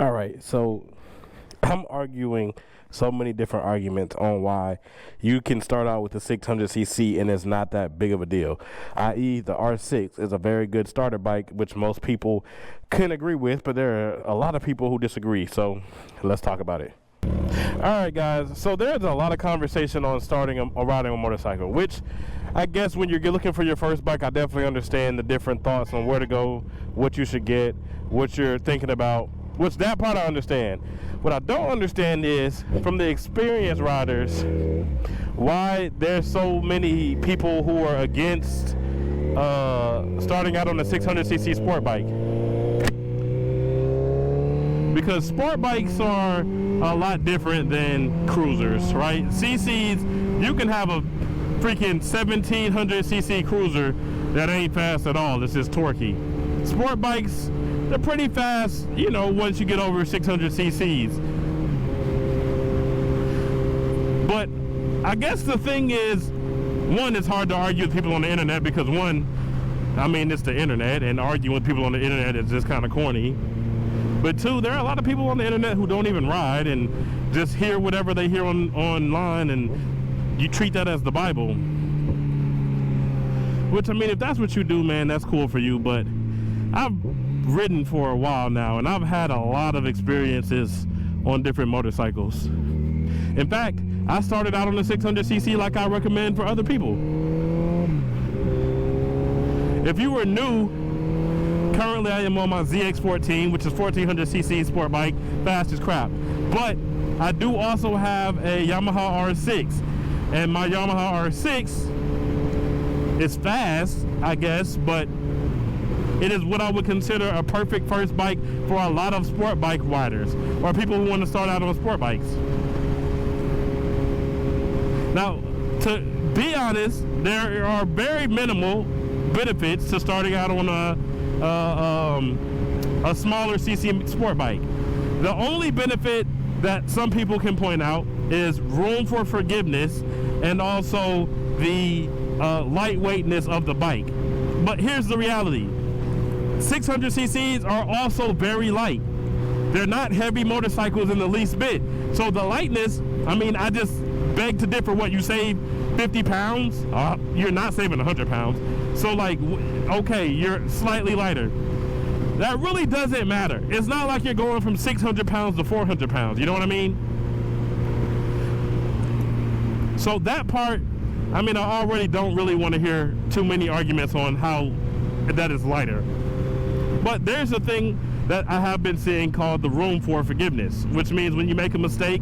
All right, so I'm arguing so many different arguments on why you can start out with the 600cc and it's not that big of a deal. I.e., the R6 is a very good starter bike, which most people can agree with, but there are a lot of people who disagree. So let's talk about it. All right, guys, so there's a lot of conversation on riding a motorcycle, which I guess when you're looking for your first bike, I definitely understand the different thoughts on where to go, what you should get, what you're thinking about, which that part I understand. What I don't understand is, from the experienced riders, why there's so many people who are against starting out on a 600cc sport bike. Because sport bikes are a lot different than cruisers, right? CCs, you can have a freaking 1700cc cruiser that ain't fast at all. It's just torquey. Sport bikes, they're pretty fast, you know, once you get over 600 cc's. But I guess the thing is, one, it's hard to argue with people on the internet because one, I mean, it's the internet, and arguing with people on the internet is just kind of corny. But two, there are a lot of people on the internet who don't even ride and just hear whatever they hear online, and you treat that as the Bible. Which, I mean, if that's what you do, man, that's cool for you, but I've ridden for a while now, and I've had a lot of experiences on different motorcycles. In fact, I started out on the 600cc like I recommend for other people. If you were new, currently I am on my ZX14, which is 1400cc sport bike, fast as crap. But I do also have a Yamaha R6, and my Yamaha R6 is fast, I guess, but it is what I would consider a perfect first bike for a lot of sport bike riders or people who want to start out on sport bikes. Now, to be honest, there are very minimal benefits to starting out on a smaller CC sport bike. The only benefit that some people can point out is room for forgiveness and also the lightweightness of the bike. But here's the reality. 600cc's are also very light. They're not heavy motorcycles in the least bit. So the lightness, I mean, I just beg to differ. What, you save 50 pounds? You're not saving 100 pounds. So like, okay, you're slightly lighter. That really doesn't matter. It's not like you're going from 600 pounds to 400 pounds. You know what I mean? So that part, I mean, I already don't really want to hear too many arguments on how that is lighter. But there's a thing that I have been seeing called the room for forgiveness, which means when you make a mistake,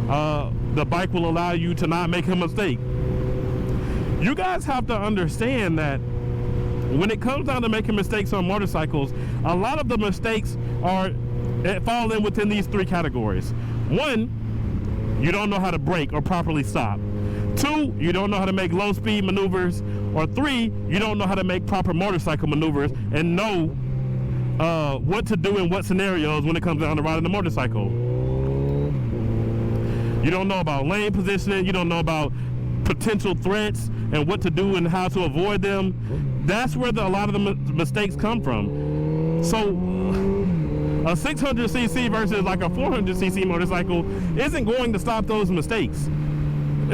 the bike will allow you to not make a mistake. You guys have to understand that when it comes down to making mistakes on motorcycles, a lot of the mistakes fall in within these three categories. One, you don't know how to brake or properly stop. Two, you don't know how to make low speed maneuvers. Or three, you don't know how to make proper motorcycle maneuvers and know what to do in what scenarios when it comes down to riding a motorcycle. You don't know about lane positioning, you don't know about potential threats and what to do and how to avoid them. That's where a lot of the mistakes come from. So a 600cc versus like a 400cc motorcycle isn't going to stop those mistakes.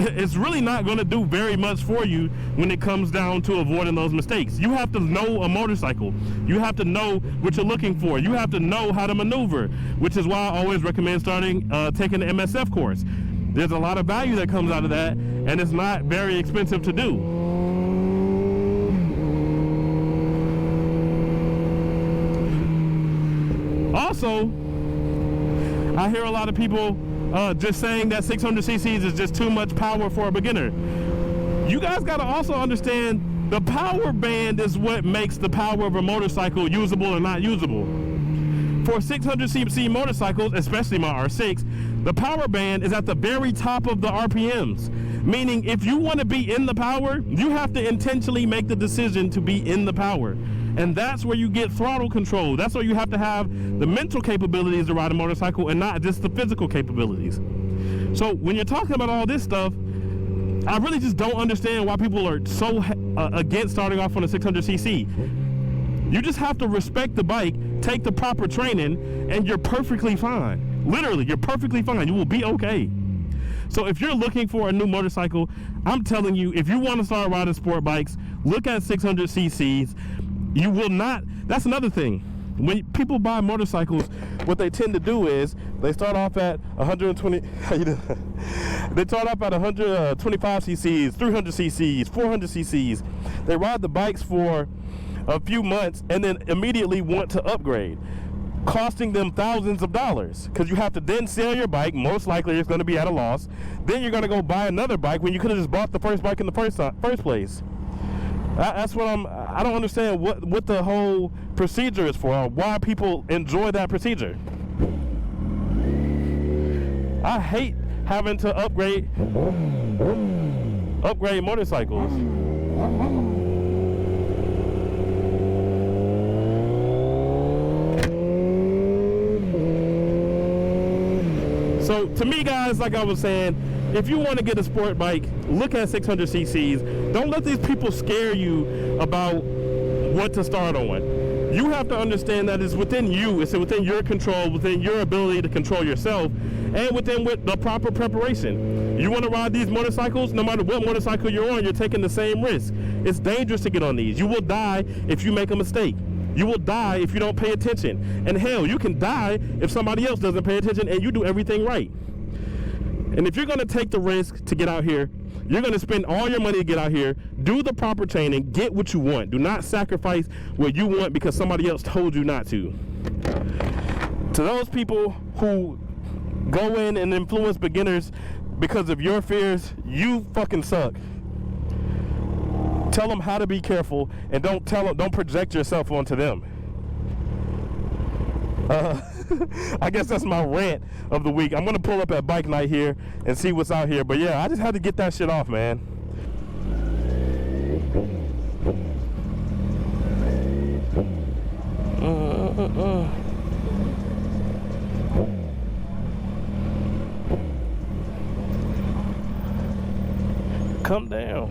It's really not going to do very much for you when it comes down to avoiding those mistakes. You have to know a motorcycle. You have to know what you're looking for. You have to know how to maneuver, which is why I always recommend taking the MSF course. There's a lot of value that comes out of that, and it's not very expensive to do. Also, I hear a lot of people just saying that 600cc's is just too much power for a beginner. You guys got to also understand the power band is what makes the power of a motorcycle usable or not usable. For 600cc motorcycles, especially my R6, the power band is at the very top of the RPMs. Meaning if you want to be in the power, you have to intentionally make the decision to be in the power. And that's where you get throttle control. That's where you have to have the mental capabilities to ride a motorcycle and not just the physical capabilities. So when you're talking about all this stuff, I really just don't understand why people are so against starting off on a 600cc. You just have to respect the bike, take the proper training, and you're perfectly fine. Literally, you're perfectly fine. You will be okay. So if you're looking for a new motorcycle, I'm telling you, if you want to start riding sport bikes, look at 600 cc's. You will not, that's another thing. When people buy motorcycles, what they tend to do is they start off at 120, they start off at 125 cc's, 300 cc's, 400 cc's. They ride the bikes for a few months and then immediately want to upgrade, costing them thousands of dollars, because you have to then sell your bike. Most likely it's going to be at a loss. Then you're going to go buy another bike when you could have just bought the first bike in the first place. That's what I don't understand what the whole procedure is for, or why people enjoy that procedure. I hate having to upgrade motorcycles. So to me, guys, like I was saying, if you want to get a sport bike, look at 600 cc's. Don't let these people scare you about what to start on. You have to understand that it's within you, it's within your control, within your ability to control yourself, and within with the proper preparation. You want to ride these motorcycles, no matter what motorcycle you're on, you're taking the same risk. It's dangerous to get on these. You will die if you make a mistake. You will die if you don't pay attention. And hell, you can die if somebody else doesn't pay attention and you do everything right. And if you're going to take the risk to get out here, you're going to spend all your money to get out here, do the proper training, get what you want. Do not sacrifice what you want because somebody else told you not to. To those people who go in and influence beginners because of your fears, you fucking suck. Tell them how to be careful, and don't project yourself onto them. I guess that's my rant of the week. I'm gonna pull up at bike night here and see what's out here. But yeah, I just had to get that shit off, man. Come down.